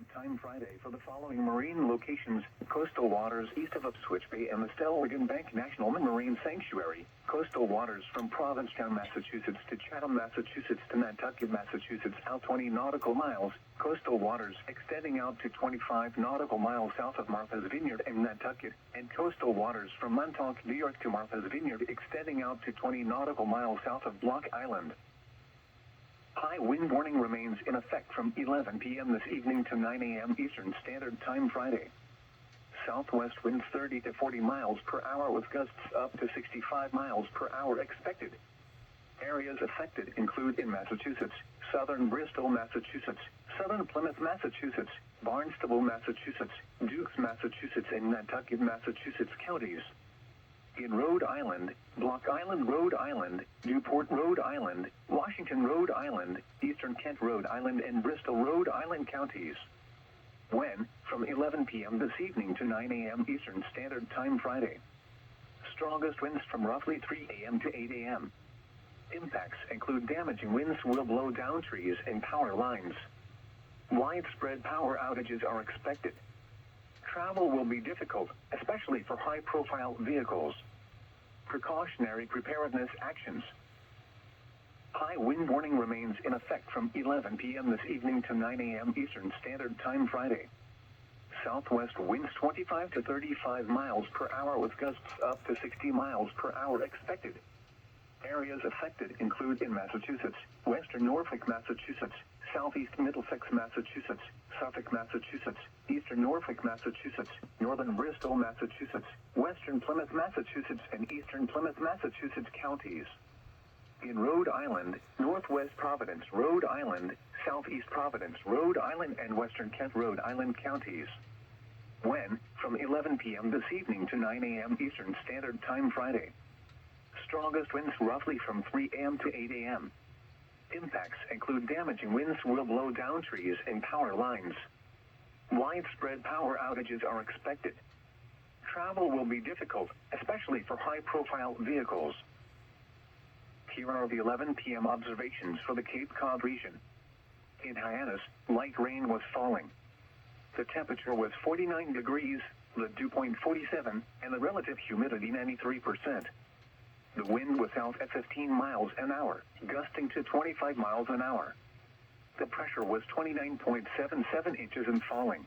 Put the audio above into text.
Standard Time Friday for the following marine locations: coastal waters east of Ipswich Bay and the Stellwagen Bank National Marine Sanctuary, coastal waters from Provincetown, Massachusetts to Chatham, Massachusetts to Nantucket, Massachusetts out 20 nautical miles, coastal waters extending out to 25 nautical miles south of Martha's Vineyard and Nantucket, and coastal waters from Montauk, New York to Martha's Vineyard extending out to 20 nautical miles south of Block Island. High wind warning remains in effect from 11 p.m. this evening to 9 a.m. Eastern Standard Time Friday. Southwest winds 30 to 40 miles per hour with gusts up to 65 miles per hour expected. Areas affected include in Massachusetts, southern Bristol, Massachusetts, southern Plymouth, Massachusetts, Barnstable, Massachusetts, Dukes, Massachusetts, and Nantucket, Massachusetts counties. In Rhode Island, Block Island, Rhode Island, Newport, Rhode Island, Washington, Rhode Island, Eastern Kent, Rhode Island, and Bristol, Rhode Island counties. When, from 11 p.m. this evening to 9 a.m. Eastern Standard Time Friday. Strongest winds from roughly 3 a.m. to 8 a.m. Impacts include damaging winds will blow down trees and power lines. Widespread power outages are expected. Travel will be difficult, especially for high-profile vehicles. Precautionary preparedness actions. High wind warning remains in effect from 11 p.m. this evening to 9 a.m. Eastern Standard Time Friday. Southwest winds 25 to 35 miles per hour with gusts up to 60 miles per hour expected. Areas affected include in Massachusetts, western Norfolk, Massachusetts, southeast Middlesex, Massachusetts, Suffolk, Massachusetts, eastern Norfolk, Massachusetts, northern Bristol, Massachusetts, western Plymouth, Massachusetts, and eastern Plymouth, Massachusetts counties. In Rhode Island, northwest Providence, Rhode Island, southeast Providence, Rhode Island, and western Kent, Rhode Island counties. When, from 11 p.m. this evening to 9 a.m. Eastern Standard Time Friday. Strongest winds roughly from 3 a.m. to 8 a.m. Impacts include damaging winds will blow down trees and power lines. Widespread power outages are expected. Travel will be difficult, especially for high-profile vehicles. Here are the 11 p.m. observations for the Cape Cod region. In Hyannis, light rain was falling. The temperature was 49 degrees, the dew point 47, and the relative humidity 93%. The wind was south at 15 miles an hour, gusting to 25 miles an hour. The pressure was 29.77 inches and falling.